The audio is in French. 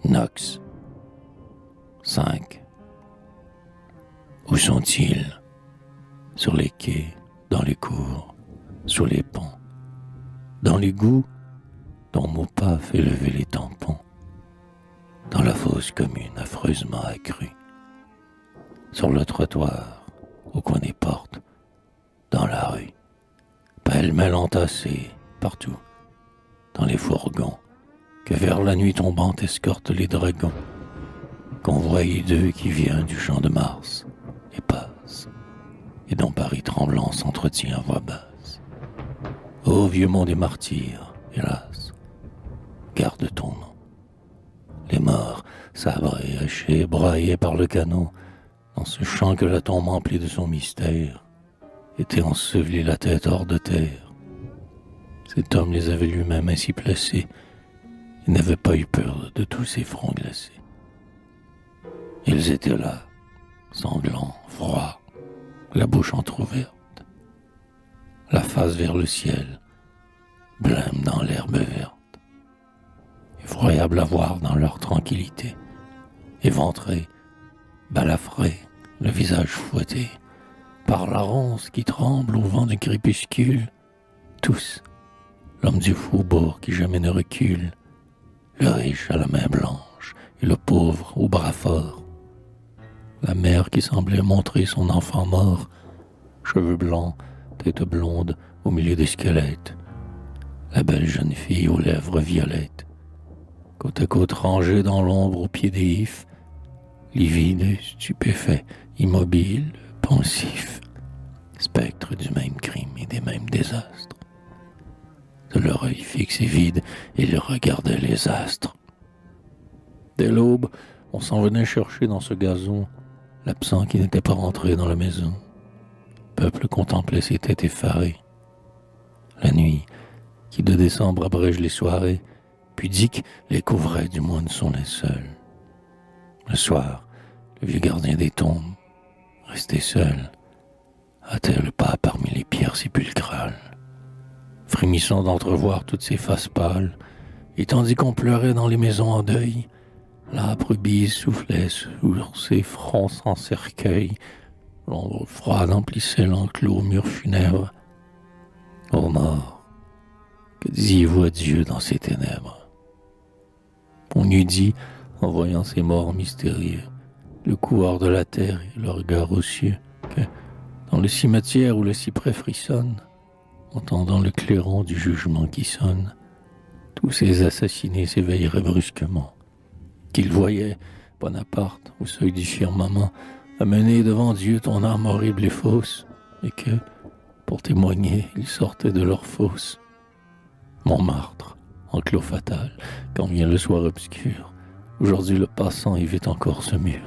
Nox. 5. Où sont-ils? Sur les quais, dans les cours, sur les ponts, dans l'égout dont mon pas fait lever les tampons, dans la fosse commune affreusement accrue, sur le trottoir, au coin des portes, dans la rue, pêle-mêle entassés, partout, dans les fourgons, que vers la nuit tombante escortent les dragons, convoi hideux qui vient du champ de Mars et passe, et dont Paris tremblant s'entretient à voix basse. Ô vieux monde des martyrs, hélas, garde ton nom. Les morts, sabrés, hachés, braillés par le canon, dans ce champ que la tombe emplit de son mystère, étaient ensevelis la tête hors de terre. Cet homme les avait lui-même ainsi placés, et n'avait pas eu peur de tous ces fronts glacés. Ils étaient là, sanglants, froids, la bouche entr'ouverte, la face vers le ciel, blême dans l'herbe verte. Effroyable à voir dans leur tranquillité, éventrés, balafrés, le visage fouetté, par la ronce qui tremble au vent du crépuscule, tous, l'homme du faubourg qui jamais ne recule, le riche à la main blanche et le pauvre au bras fort, la mère qui semblait montrer son enfant mort, cheveux blancs, tête blonde au milieu des squelettes, la belle jeune fille aux lèvres violettes, côte à côte rangés dans l'ombre au pied des ifs, livides, stupéfaits, immobiles, pensifs, spectres du même crime et des mêmes désastres. De leur œil fixe et vide, ils regardaient les astres. Dès l'aube, on s'en venait chercher dans ce gazon l'absent qui n'était pas rentré dans la maison. Le peuple contemplait ses têtes effarées. La nuit, qui de décembre abrège les soirées, pudique les couvrait du moins de son linceul. Le soir, le vieux gardien des tombes, resté seul, hâtait le pas parmi les pierres sépulcrales, frémissant d'entrevoir toutes ces faces pâles, et tandis qu'on pleurait dans les maisons en deuil, l'âpre bise soufflait sur ses fronts sans cercueil, l'ombre froide emplissait l'enclos mur funèbre. Ô mort, que disiez-vous à Dieu dans ces ténèbres? On eût dit, en voyant ces morts mystérieux, le couloir de la terre et le regard aux cieux, que, dans le cimetière où le cyprès frissonne, entendant le clairon du jugement qui sonne, tous ces assassinés s'éveilleraient brusquement, qu'ils voyaient, Bonaparte, au seuil du firmament, amener devant Dieu ton âme horrible et fausse, et que, pour témoigner, ils sortaient de leur fosse. Montmartre, enclos fatal, quand vient le soir obscur, aujourd'hui le passant évite encore ce mur.